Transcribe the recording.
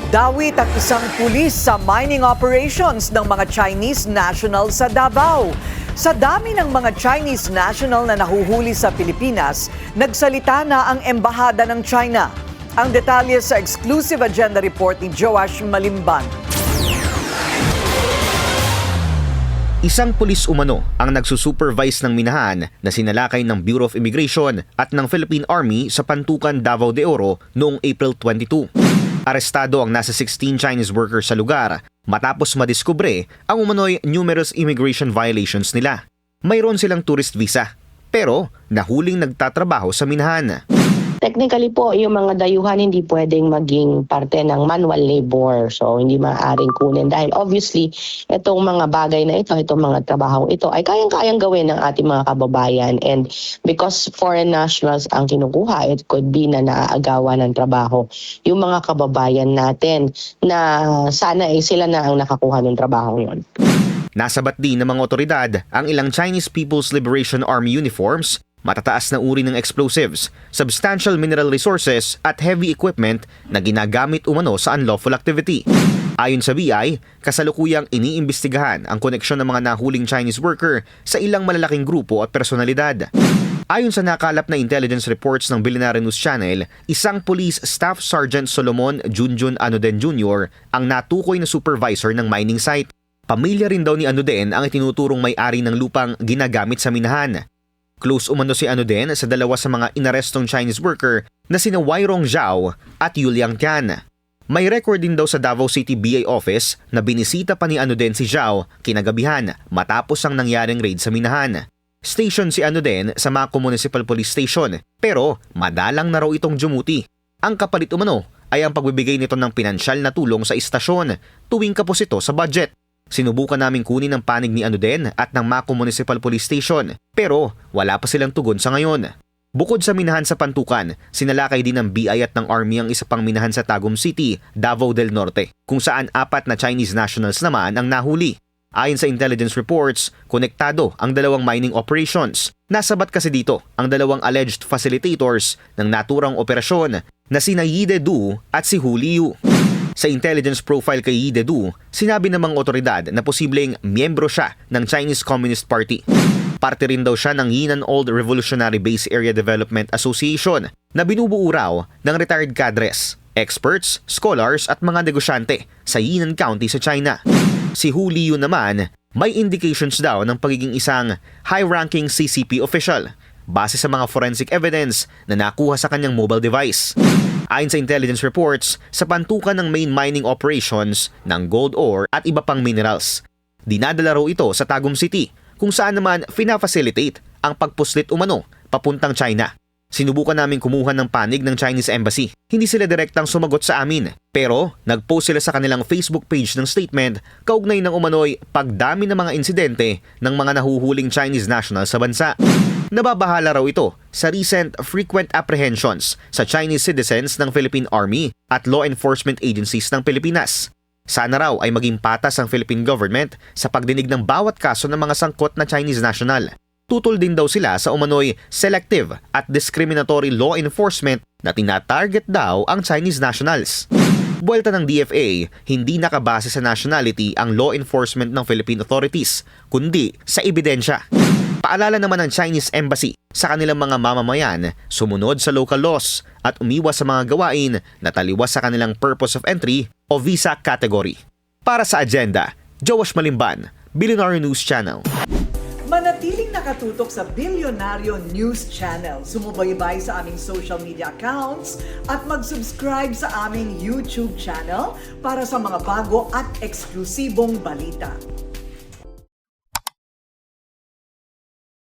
Dawit ang isang pulis sa mining operations ng mga Chinese national sa Davao. Sa dami ng mga Chinese national na nahuhuli sa Pilipinas, nagsalita na ang Embahada ng China. Ang detalye sa exclusive agenda report ni Joash Malimban. Isang pulis umano ang nagsusupervise ng minahan na sinalakay ng Bureau of Immigration at ng Philippine Army sa Pantukan, Davao de Oro noong April 22. Arestado ang nasa 16 Chinese workers sa lugar matapos madiskubre ang umano'y numerous immigration violations nila. Mayroon silang tourist visa pero nahuling nagtatrabaho sa minahan. Technically po, yung mga dayuhan hindi pwedeng maging parte ng manual labor. So, hindi maaaring kunin. Dahil obviously, itong mga bagay na ito, itong mga trabahong ito, ay kayang-kayang gawin ng ating mga kababayan. And because foreign nationals ang kinukuha, it could be na naaagawan ng trabaho yung mga kababayan natin na sana ay sila na ang nakakuha ng trabaho yon. Nasabat din ng mga otoridad ang ilang Chinese People's Liberation Army uniforms, matataas na uri ng explosives, substantial mineral resources at heavy equipment na ginagamit umano sa unlawful activity. Ayon sa BI, kasalukuyang iniimbestigahan ang koneksyon ng mga nahuling Chinese worker sa ilang malalaking grupo at personalidad. Ayon sa nakalap na intelligence reports ng Billionaire News Channel, isang Police Staff Sergeant Solomon Junjun Anoden Jr. ang natukoy na supervisor ng mining site. Pamilya rin daw ni Anoden ang itinuturong may-ari ng lupang ginagamit sa minahan. Close umano si Anoden sa dalawa sa mga inarestong Chinese worker na sina Wairong Zhao at Yuliang Tian. May record din daw sa Davao City BI office na binisita pa ni Anoden si Zhao kinagabihan matapos ang nangyaring raid sa minahan. Station si Anoden sa Mako Municipal Police Station pero madalang na raw itong jumuti. Ang kapalit umano ay ang pagbibigay nito ng pinansyal na tulong sa istasyon tuwing kapos ito sa budget. Sinubukan naming kunin ang panig ni Anoden at ng Mako Municipal Police Station pero wala pa silang tugon sa ngayon. Bukod sa minahan sa Pantukan, sinalakay din ng BI at ng Army ang isa pang minahan sa Tagum City, Davao del Norte, kung saan 4 na Chinese nationals naman ang nahuli. Ayon sa intelligence reports, konektado ang dalawang mining operations. Nasabat kasi dito ang dalawang alleged facilitators ng naturang operasyon na sina Yi Du at si Hu Liu. Sa intelligence profile kay Yi Du, sinabi ng mga otoridad na posibleng miyembro siya ng Chinese Communist Party. Parte rin daw siya ng Yinan Old Revolutionary Base Area Development Association na binubuo raw ng retired cadres, experts, scholars at mga negosyante sa Yinan County sa China. Si Hu Liu naman, may indications daw ng pagiging isang high-ranking CCP official base sa mga forensic evidence na nakuha sa kanyang mobile device. Ayon sa intelligence reports, sa pantukan ng main mining operations ng gold ore at iba pang minerals. Dinadala raw ito sa Tagum City kung saan naman fina-facilitate ang pagpuslit umano papuntang China. Sinubukan namin kumuha ng panig ng Chinese Embassy. Hindi sila direktang sumagot sa amin. Pero nag-post sila sa kanilang Facebook page ng statement kaugnay ng umano'y pagdami ng mga insidente ng mga nahuhuling Chinese national sa bansa. Nababahala raw ito sa recent frequent apprehensions sa Chinese citizens ng Philippine Army at law enforcement agencies ng Pilipinas. Sana raw ay maging patas ang Philippine government sa pagdinig ng bawat kaso ng mga sangkot na Chinese national. Tutol din daw sila sa umano'y selective at discriminatory law enforcement na tinatarget daw ang Chinese nationals. Buwelta ng DFA, hindi nakabase sa nationality ang law enforcement ng Philippine authorities, kundi sa ebidensya. Paalala naman ng Chinese Embassy sa kanilang mga mamamayan sumunod sa local laws at umiwas sa mga gawain na taliwas sa kanilang purpose of entry o visa category. Para sa agenda, Joash Malimban, Billionaire News Channel. Manatiling nakatutok sa Billionaire News Channel. Sumubaybay sa aming social media accounts at mag-subscribe sa aming YouTube channel para sa mga bago at eksklusibong balita.